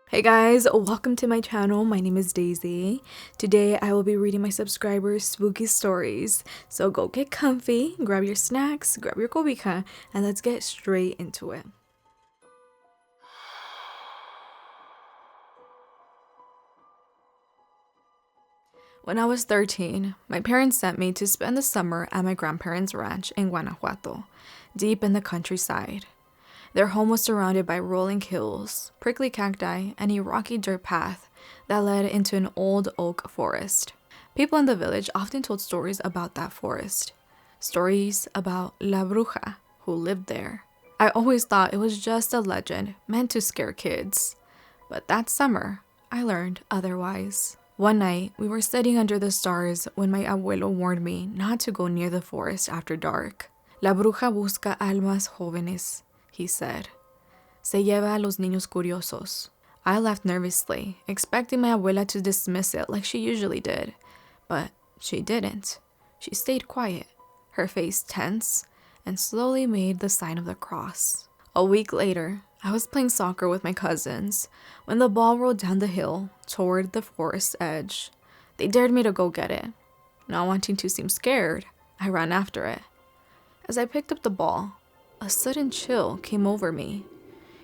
Hey guys, welcome to my channel. My name is Daisy. Today I will be reading my subscribers' spooky stories. So go get comfy, grab your snacks, grab your cobija, and let's get straight into it. When I was 13, my parents sent me to spend the summer at my grandparents' ranch in Guanajuato, deep in the countryside. Their home was surrounded by rolling hills, prickly cacti, and a rocky dirt path that led into an old oak forest. People in the village often told stories about that forest. Stories about La Bruja, who lived there. I always thought it was just a legend meant to scare kids. But that summer, I learned otherwise. One night, we were sitting under the stars when my abuelo warned me not to go near the forest after dark. La Bruja busca almas jóvenes, he said. Se lleva a los niños curiosos. I laughed nervously, expecting my abuela to dismiss it like she usually did. But she didn't. She stayed quiet, her face tense, and slowly made the sign of the cross. A week later, I was playing soccer with my cousins when the ball rolled down the hill toward the forest's edge. They dared me to go get it. Not wanting to seem scared, I ran after it. As I picked up the ball, a sudden chill came over me.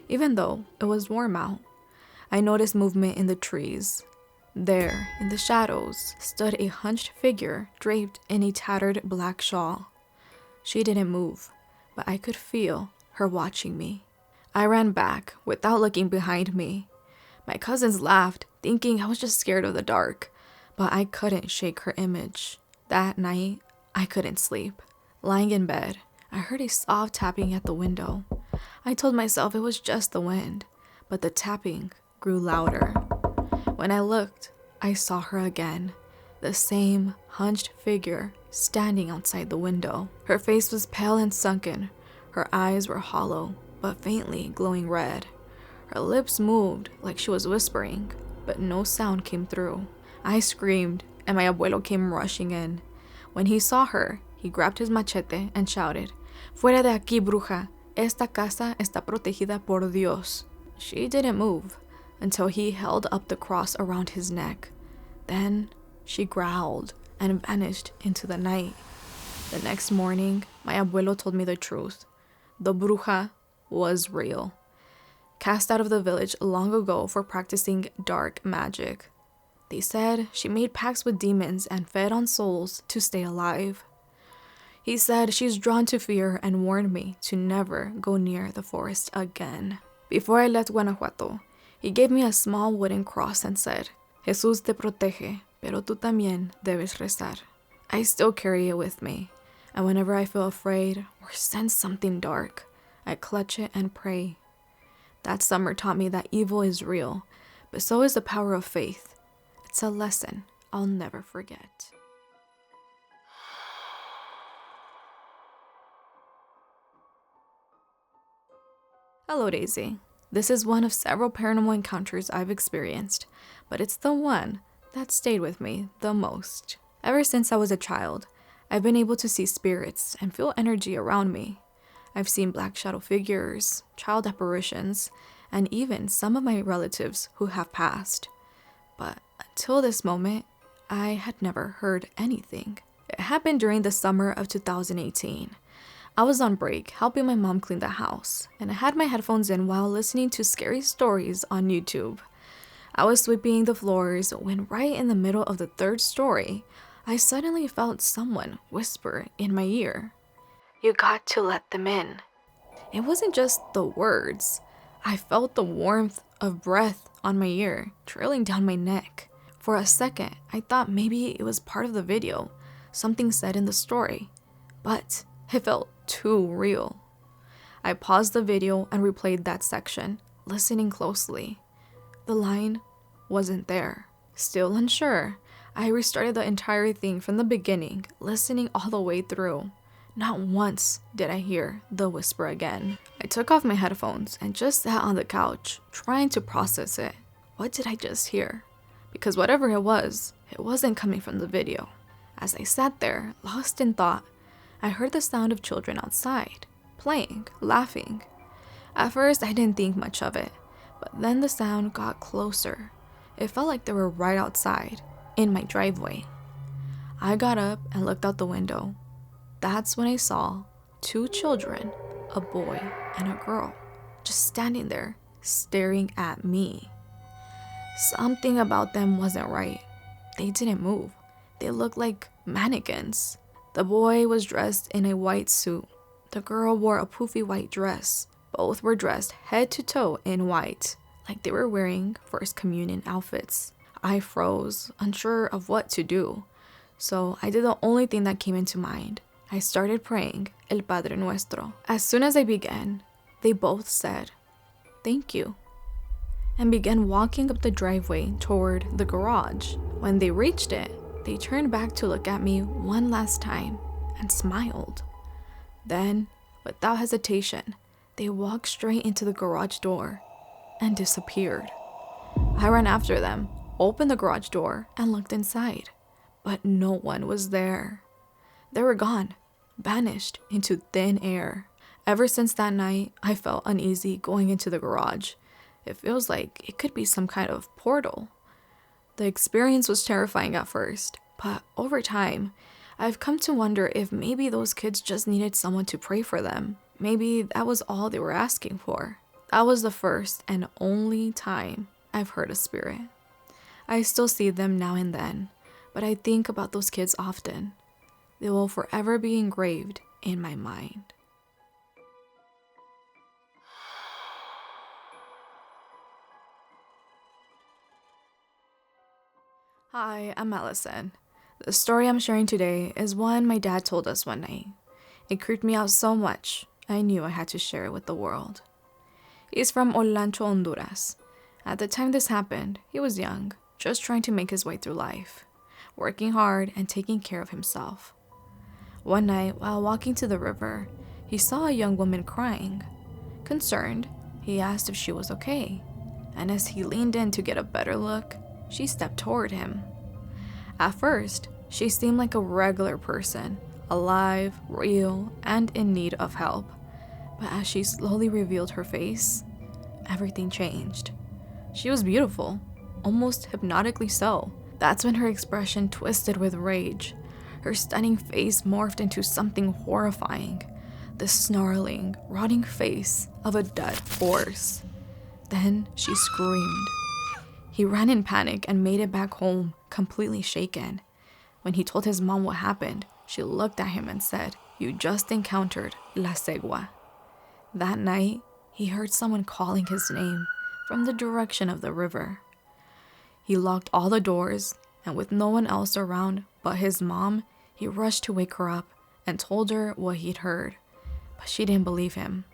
Even though it was warm out, I noticed movement in the trees. There, in the shadows, stood a hunched figure draped in a tattered black shawl. She didn't move, but I could feel her watching me. I ran back without looking behind me. My cousins laughed, thinking I was just scared of the dark, but I couldn't shake her image. That night, I couldn't sleep. Lying in bed, I heard a soft tapping at the window. I told myself it was just the wind, but the tapping grew louder. When I looked, I saw her again, the same hunched figure standing outside the window. Her face was pale and sunken. Her eyes were hollow, but faintly glowing red. Her lips moved like she was whispering, but no sound came through. I screamed, and my abuelo came rushing in. When he saw her, he grabbed his machete and shouted, "Fuera de aquí, bruja! Esta casa está protegida por Dios." She didn't move until he held up the cross around his neck. Then she growled and vanished into the night. The next morning, my abuelo told me the truth. The bruja was real. Cast out of the village long ago for practicing dark magic. They said she made pacts with demons and fed on souls to stay alive. He said she's drawn to fear and warned me to never go near the forest again. Before I left Guanajuato, he gave me a small wooden cross and said, "Jesús te protege, pero tú también debes rezar." I still carry it with me, and whenever I feel afraid or sense something dark, I clutch it and pray. That summer taught me that evil is real, but so is the power of faith. It's a lesson I'll never forget. Hello, Daisy. This is one of several paranormal encounters I've experienced, but it's the one that stayed with me the most. Ever since I was a child, I've been able to see spirits and feel energy around me. I've seen black shadow figures, child apparitions, and even some of my relatives who have passed. But until this moment, I had never heard anything. It happened during the summer of 2018. I was on break helping my mom clean the house, and I had my headphones in while listening to scary stories on YouTube. I was sweeping the floors when right in the middle of the third story, I suddenly felt someone whisper in my ear, "You got to let them in." It wasn't just the words. I felt the warmth of breath on my ear, trailing down my neck. For a second, I thought maybe it was part of the video, something said in the story, but it felt too real. I paused the video and replayed that section, listening closely. The line wasn't there. Still unsure, I restarted the entire thing from the beginning, listening all the way through. Not once did I hear the whisper again. I took off my headphones and just sat on the couch, trying to process it. What did I just hear? Because whatever it wasn't coming from the video. As I sat there, lost in thought, I heard the sound of children outside, playing, laughing. At first, I didn't think much of it, but then the sound got closer. It felt like they were right outside, in my driveway. I got up and looked out the window. That's when I saw 2 children, a boy and a girl, just standing there, staring at me. Something about them wasn't right. They didn't move. They looked like mannequins. The boy was dressed in a white suit. The girl wore a poofy white dress. Both were dressed head to toe in white, like they were wearing First Communion outfits. I froze, unsure of what to do. So I did the only thing that came into mind. I started praying El Padre Nuestro. As soon as I began, they both said, "Thank you," and began walking up the driveway toward the garage. When they reached it, they turned back to look at me one last time and smiled. Then, without hesitation, they walked straight into the garage door and disappeared. I ran after them, opened the garage door, and looked inside, but no one was there. They were gone, vanished into thin air. Ever since that night, I felt uneasy going into the garage. It feels like it could be some kind of portal. The experience was terrifying at first, but over time, I've come to wonder if maybe those kids just needed someone to pray for them. Maybe that was all they were asking for. That was the first and only time I've heard a spirit. I still see them now and then, but I think about those kids often. They will forever be engraved in my mind. Hi, I'm Allison. The story I'm sharing today is one my dad told us one night. It creeped me out so much, I knew I had to share it with the world. He's from Olancho, Honduras. At the time this happened, he was young, just trying to make his way through life, working hard and taking care of himself. One night, while walking to the river, he saw a young woman crying. Concerned, he asked if she was okay, and as he leaned in to get a better look, she stepped toward him. At first, she seemed like a regular person, alive, real, and in need of help. But as she slowly revealed her face, everything changed. She was beautiful, almost hypnotically so. That's when her expression twisted with rage. Her stunning face morphed into something horrifying. The snarling, rotting face of a dead horse. Then she screamed. He ran in panic and made it back home, completely shaken. When he told his mom what happened, she looked at him and said, "You just encountered La Segua." That night, he heard someone calling his name from the direction of the river. He locked all the doors, and with no one else around but his mom, he rushed to wake her up and told her what he'd heard. But she didn't believe him.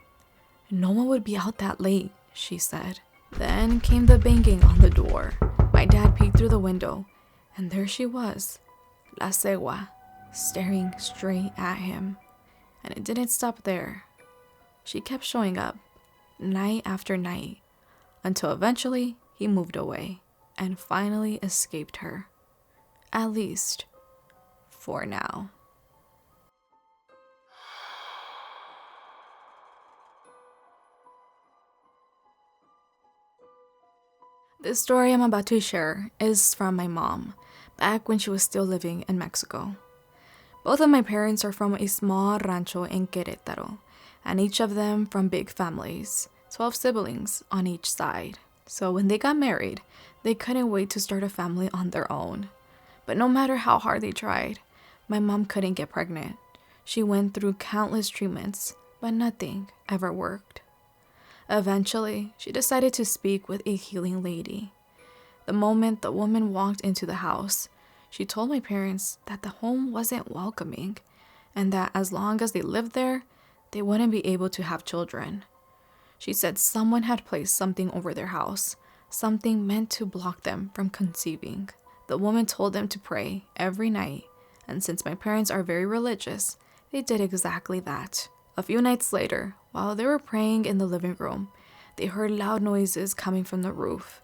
"No one would be out that late," she said. Then came the banging on the door. My dad peeked through the window, and there she was, La Segua, staring straight at him. And it didn't stop there. She kept showing up, night after night, until eventually he moved away and finally escaped her. At least, for now. The story I'm about to share is from my mom, back when she was still living in Mexico. Both of my parents are from a small rancho in Querétaro, and each of them from big families, 12 siblings on each side. So when they got married, they couldn't wait to start a family on their own. But no matter how hard they tried, my mom couldn't get pregnant. She went through countless treatments, but nothing ever worked. Eventually, she decided to speak with a healing lady. The moment the woman walked into the house, she told my parents that the home wasn't welcoming and that as long as they lived there, they wouldn't be able to have children. She said someone had placed something over their house, something meant to block them from conceiving. The woman told them to pray every night, and since my parents are very religious, they did exactly that. A few nights later, while they were praying in the living room, they heard loud noises coming from the roof.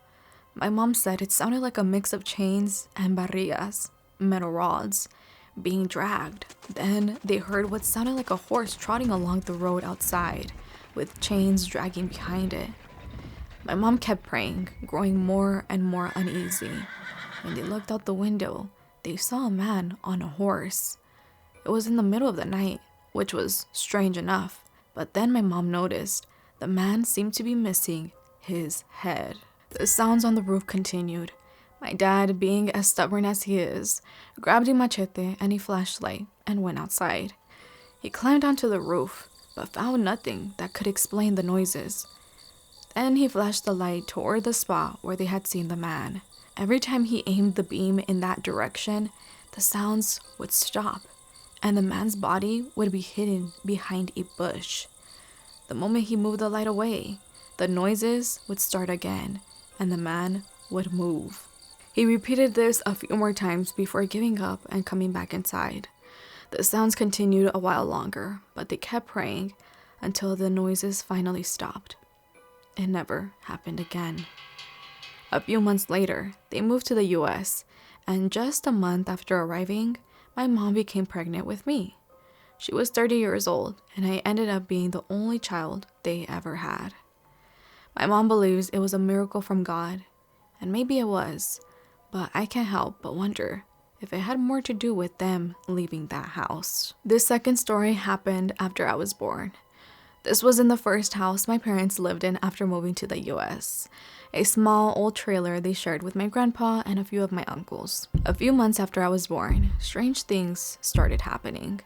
My mom said it sounded like a mix of chains and barrigas, metal rods, being dragged. Then they heard what sounded like a horse trotting along the road outside, with chains dragging behind it. My mom kept praying, growing more and more uneasy. When they looked out the window, they saw a man on a horse. It was in the middle of the night, which was strange enough. But then my mom noticed the man seemed to be missing his head. The sounds on the roof continued. My dad, being as stubborn as he is, grabbed a machete and a flashlight and went outside. He climbed onto the roof, but found nothing that could explain the noises. Then he flashed the light toward the spot where they had seen the man. Every time he aimed the beam in that direction, the sounds would stop, and the man's body would be hidden behind a bush. The moment he moved the light away, the noises would start again, and the man would move. He repeated this a few more times before giving up and coming back inside. The sounds continued a while longer, but they kept praying until the noises finally stopped. It never happened again. A few months later, they moved to the US, and just a month after arriving, my mom became pregnant with me. She was 30 years old, and I ended up being the only child they ever had. My mom believes it was a miracle from God, and maybe it was, but I can't help but wonder if it had more to do with them leaving that house. This second story happened after I was born. This was in the first house my parents lived in after moving to the US, a small old trailer they shared with my grandpa and a few of my uncles. A few months after I was born, strange things started happening.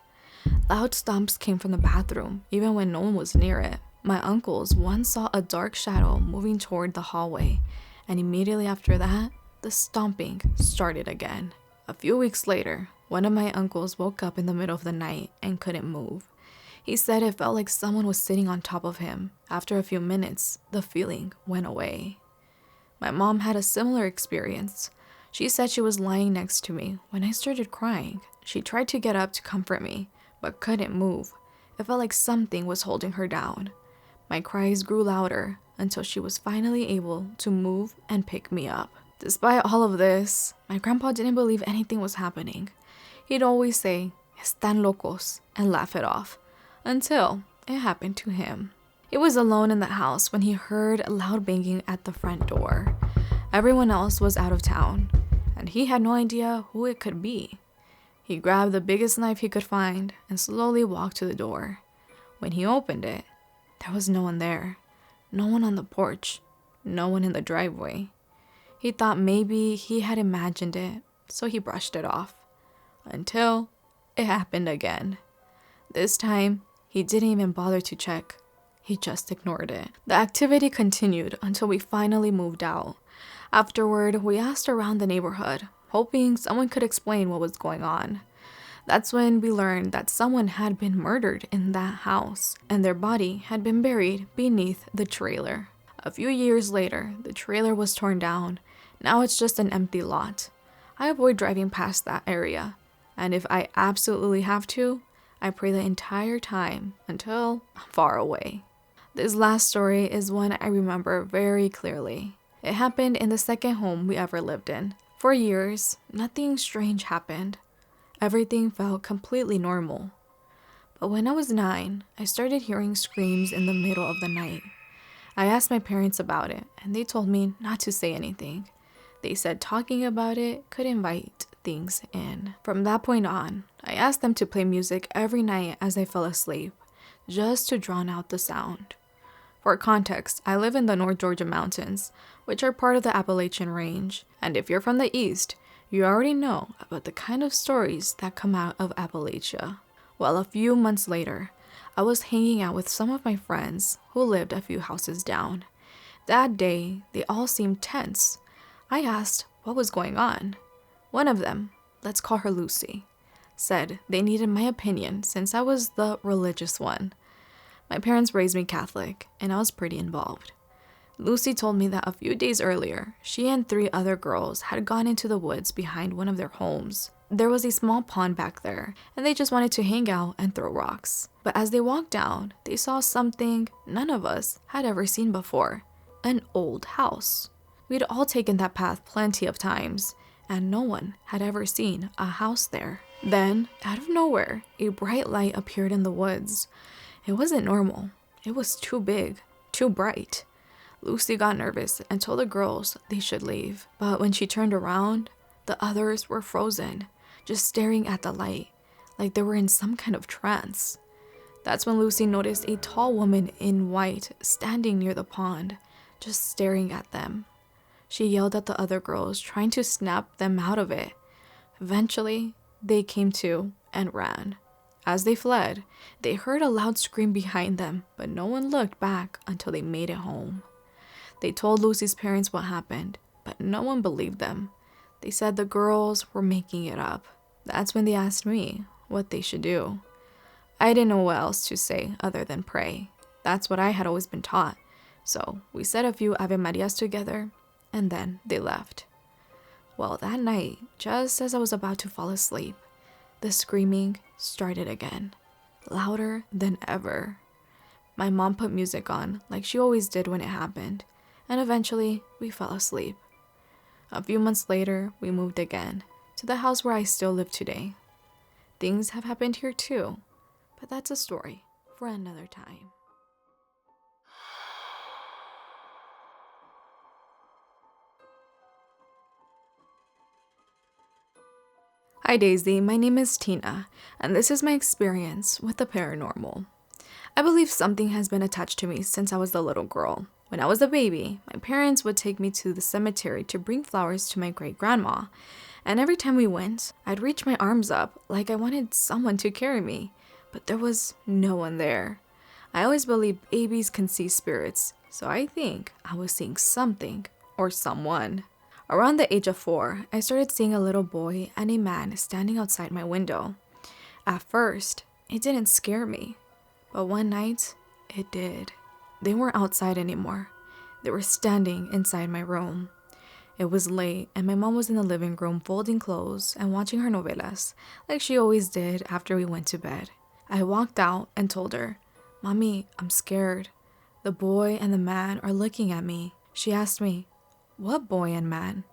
Loud stomps came from the bathroom, even when no one was near it. My uncles once saw a dark shadow moving toward the hallway, and immediately after that, the stomping started again. A few weeks later, one of my uncles woke up in the middle of the night and couldn't move. He said it felt like someone was sitting on top of him. After a few minutes, the feeling went away. My mom had a similar experience. She said she was lying next to me when I started crying. She tried to get up to comfort me, but couldn't move. It felt like something was holding her down. My cries grew louder until she was finally able to move and pick me up. Despite all of this, my grandpa didn't believe anything was happening. He'd always say, "Están locos," and laugh it off, until it happened to him. He was alone in the house when he heard loud banging at the front door. Everyone else was out of town, and he had no idea who it could be. He grabbed the biggest knife he could find and slowly walked to the door. When he opened it, there was no one there. No one on the porch. No one in the driveway. He thought maybe he had imagined it, so he brushed it off. Until it happened again. This time, he didn't even bother to check. He just ignored it. The activity continued until we finally moved out. Afterward, we asked around the neighborhood, hoping someone could explain what was going on. That's when we learned that someone had been murdered in that house, and their body had been buried beneath the trailer. A few years later, the trailer was torn down. Now it's just an empty lot. I avoid driving past that area, and if I absolutely have to, I pray the entire time until I'm far away. This last story is one I remember very clearly. It happened in the second home we ever lived in. For years, nothing strange happened. Everything felt completely normal. But when I was 9, I started hearing screams in the middle of the night. I asked my parents about it, and they told me not to say anything. They said talking about it could invite things in. From that point on, I asked them to play music every night as I fell asleep, just to drown out the sound. For context, I live in the North Georgia mountains, which are part of the Appalachian range, and if you're from the east, you already know about the kind of stories that come out of Appalachia. Well, a few months later, I was hanging out with some of my friends who lived a few houses down. That day, they all seemed tense. I asked what was going on. One of them, let's call her Lucy, said they needed my opinion since I was the religious one. My parents raised me Catholic, and I was pretty involved. Lucy told me that a few days earlier, she and 3 other girls had gone into the woods behind one of their homes. There was a small pond back there, and they just wanted to hang out and throw rocks. But as they walked down, they saw something none of us had ever seen before: an old house. We'd all taken that path plenty of times, and no one had ever seen a house there. Then, out of nowhere, a bright light appeared in the woods. It wasn't normal. It was too big, too bright. Lucy got nervous and told the girls they should leave. But when she turned around, the others were frozen, just staring at the light, like they were in some kind of trance. That's when Lucy noticed a tall woman in white standing near the pond, just staring at them. She yelled at the other girls, trying to snap them out of it. Eventually, they came to and ran. As they fled, they heard a loud scream behind them, but no one looked back until they made it home. They told Lucy's parents what happened, but no one believed them. They said the girls were making it up. That's when they asked me what they should do. I didn't know what else to say other than pray. That's what I had always been taught. So we said a few Ave Marias together, and then they left. Well, that night, just as I was about to fall asleep, the screaming started again, louder than ever. My mom put music on, like she always did when it happened, and eventually we fell asleep. A few months later, we moved again, to the house where I still live today. Things have happened here too, but that's a story for another time. Hi Daisy, my name is Tina, and this is my experience with the paranormal. I believe something has been attached to me since I was a little girl. When I was a baby, my parents would take me to the cemetery to bring flowers to my great-grandma, and every time we went, I'd reach my arms up like I wanted someone to carry me, but there was no one there. I always believed babies can see spirits, so I think I was seeing something or someone. Around the age of 4, I started seeing a little boy and a man standing outside my window. At first, it didn't scare me, but one night, it did. They weren't outside anymore. They were standing inside my room. It was late, and my mom was in the living room folding clothes and watching her novelas, like she always did after we went to bed. I walked out and told her, "Mommy, I'm scared. The boy and the man are looking at me." She asked me, "What boy and man?"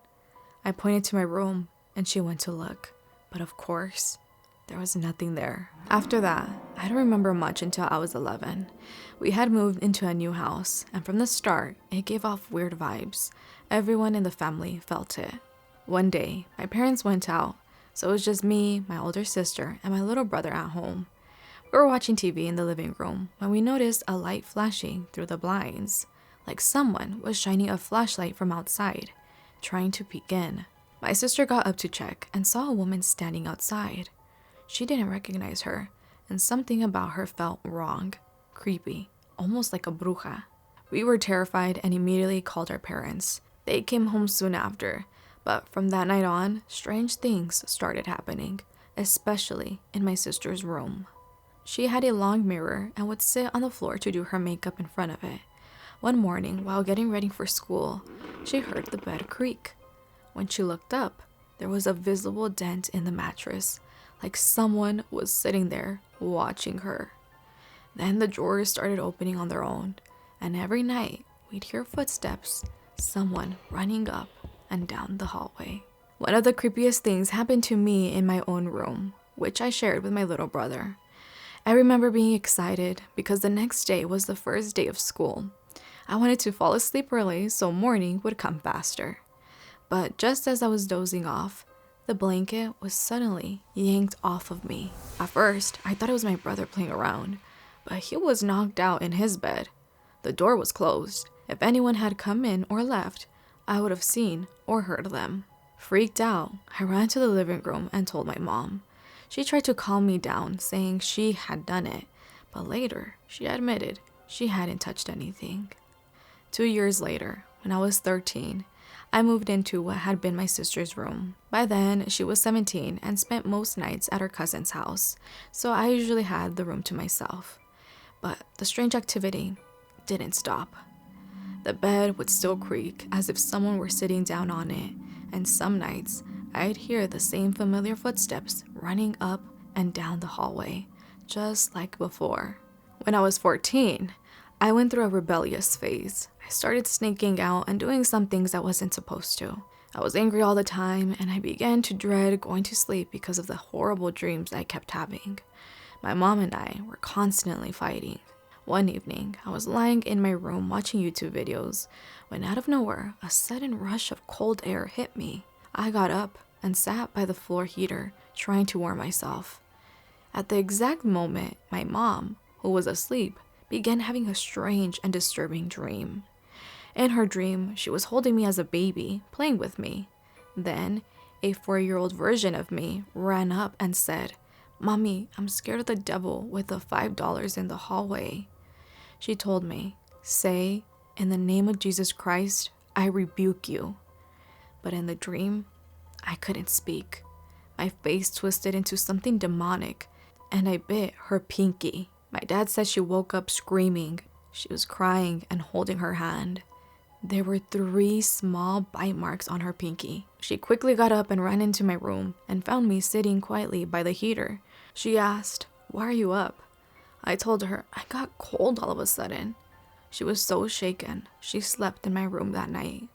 I pointed to my room, and she went to look. But of course, there was nothing there. After that, I don't remember much until I was 11. We had moved into a new house, and from the start, it gave off weird vibes. Everyone in the family felt it. One day, my parents went out, so it was just me, my older sister, and my little brother at home. We were watching TV in the living room when we noticed a light flashing through the blinds, like someone was shining a flashlight from outside, trying to peek in. My sister got up to check and saw a woman standing outside. She didn't recognize her, and something about her felt wrong, creepy, almost like a bruja. We were terrified and immediately called our parents. They came home soon after, but from that night on, strange things started happening, especially in my sister's room. She had a long mirror and would sit on the floor to do her makeup in front of it. One morning, while getting ready for school, she heard the bed creak. When she looked up, there was a visible dent in the mattress, like someone was sitting there watching her. Then the drawers started opening on their own, and every night we'd hear footsteps, someone running up and down the hallway. One of the creepiest things happened to me in my own room, which I shared with my little brother. I remember being excited because the next day was the first day of school. I wanted to fall asleep early so morning would come faster. But just as I was dozing off, the blanket was suddenly yanked off of me. At first, I thought it was my brother playing around, but he was knocked out in his bed. The door was closed. If anyone had come in or left, I would have seen or heard them. Freaked out, I ran to the living room and told my mom. She tried to calm me down, saying she had done it, but later she admitted she hadn't touched anything. 2 years later, when I was 13, I moved into what had been my sister's room. By then, she was 17 and spent most nights at her cousin's house, so I usually had the room to myself. But the strange activity didn't stop. The bed would still creak as if someone were sitting down on it, and some nights, I'd hear the same familiar footsteps running up and down the hallway, just like before. When I was 14, I went through a rebellious phase. I started sneaking out and doing some things I wasn't supposed to. I was angry all the time, and I began to dread going to sleep because of the horrible dreams I kept having. My mom and I were constantly fighting. One evening, I was lying in my room watching YouTube videos when out of nowhere, a sudden rush of cold air hit me. I got up and sat by the floor heater, trying to warm myself. At the exact moment, my mom, who was asleep, began having a strange and disturbing dream. In her dream, she was holding me as a baby, playing with me. Then, a 4-year-old version of me ran up and said, "Mommy, I'm scared of the devil with the $5 in the hallway." She told me, "Say, in the name of Jesus Christ, I rebuke you." But in the dream, I couldn't speak. My face twisted into something demonic, and I bit her pinky. My dad said she woke up screaming. She was crying and holding her hand. There were 3 small bite marks on her pinky. She quickly got up and ran into my room and found me sitting quietly by the heater. She asked, "Why are you up?" I told her I got cold all of a sudden. She was so shaken, she slept in my room that night.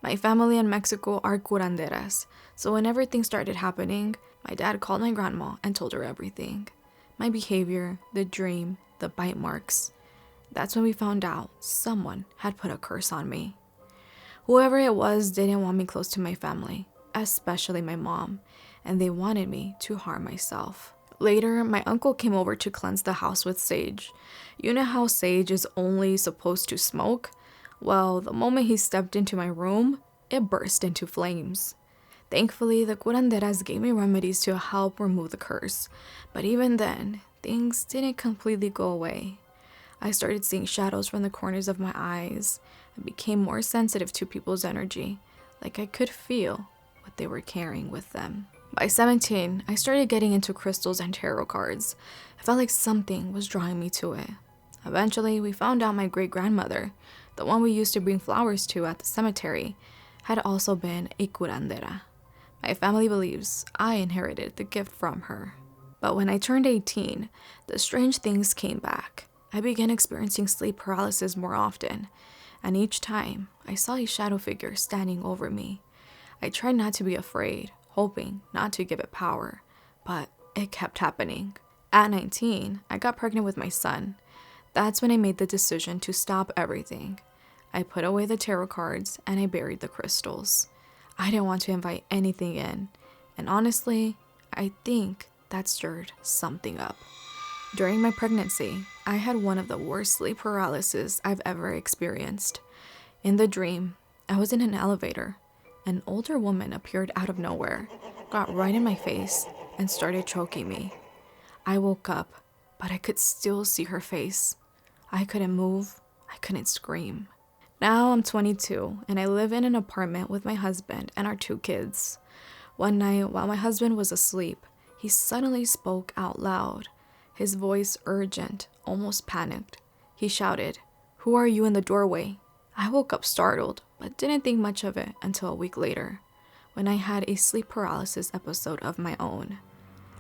My family in Mexico are curanderas, so when everything started happening, my dad called my grandma and told her everything. My behavior, the dream, the bite marks. That's when we found out someone had put a curse on me. Whoever it was didn't want me close to my family, especially my mom, and they wanted me to harm myself. Later, my uncle came over to cleanse the house with sage. You know how sage is only supposed to smoke? Well, the moment he stepped into my room, it burst into flames. Thankfully, the curanderas gave me remedies to help remove the curse, but even then, things didn't completely go away. I started seeing shadows from the corners of my eyes and became more sensitive to people's energy, like I could feel what they were carrying with them. By 17, I started getting into crystals and tarot cards. I felt like something was drawing me to it. Eventually, we found out my great-grandmother, the one we used to bring flowers to at the cemetery, had also been a curandera. My family believes I inherited the gift from her. But when I turned 18, the strange things came back. I began experiencing sleep paralysis more often, and each time I saw a shadow figure standing over me. I tried not to be afraid, hoping not to give it power, but it kept happening. At 19, I got pregnant with my son. That's when I made the decision to stop everything. I put away the tarot cards and I buried the crystals. I didn't want to invite anything in, and honestly, I think that stirred something up. During my pregnancy, I had one of the worst sleep paralysis I've ever experienced. In the dream, I was in an elevator. An older woman appeared out of nowhere, got right in my face, and started choking me. I woke up, but I could still see her face. I couldn't move, I couldn't scream. Now I'm 22, and I live in an apartment with my husband and our 2 kids. One night, while my husband was asleep, he suddenly spoke out loud. His voice urgent, almost panicked. He shouted, "Who are you in the doorway?" I woke up startled, but didn't think much of it until a week later, when I had a sleep paralysis episode of my own.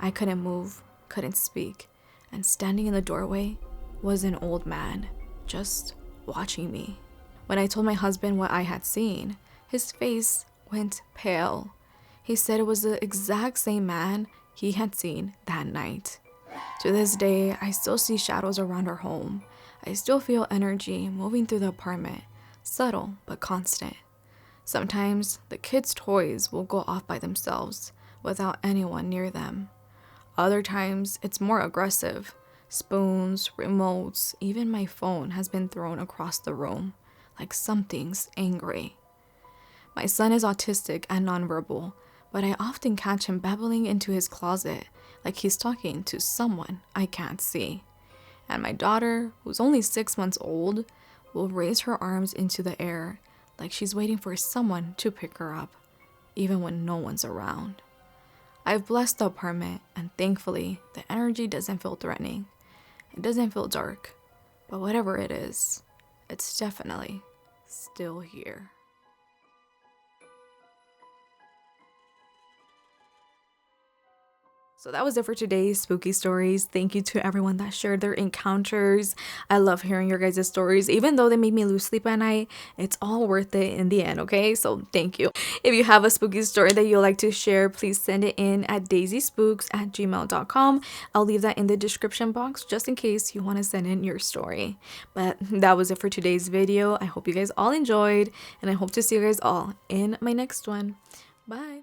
I couldn't move, couldn't speak, and standing in the doorway was an old man, just watching me. When I told my husband what I had seen, his face went pale. He said it was the exact same man he had seen that night. To this day, I still see shadows around our home. I still feel energy moving through the apartment, subtle but constant. Sometimes the kids' toys will go off by themselves without anyone near them. Other times, it's more aggressive. Spoons, remotes, even my phone has been thrown across the room, like something's angry. My son is autistic and nonverbal, but I often catch him babbling into his closet like he's talking to someone I can't see. And my daughter, who's only 6 months old, will raise her arms into the air like she's waiting for someone to pick her up, even when no one's around. I've blessed the apartment, and thankfully, the energy doesn't feel threatening. It doesn't feel dark, but whatever it is, it's definitely still here. So that was it for today's spooky stories. Thank you to everyone that shared their encounters. I love hearing your guys' stories. Even though they made me lose sleep at night, it's all worth it in the end, okay? So thank you. If you have a spooky story that you'd like to share, please send it in at daicyspooks@gmail.com. I'll leave that in the description box just in case you want to send in your story. But that was it for today's video. I hope you guys all enjoyed, and I hope to see you guys all in my next one. Bye.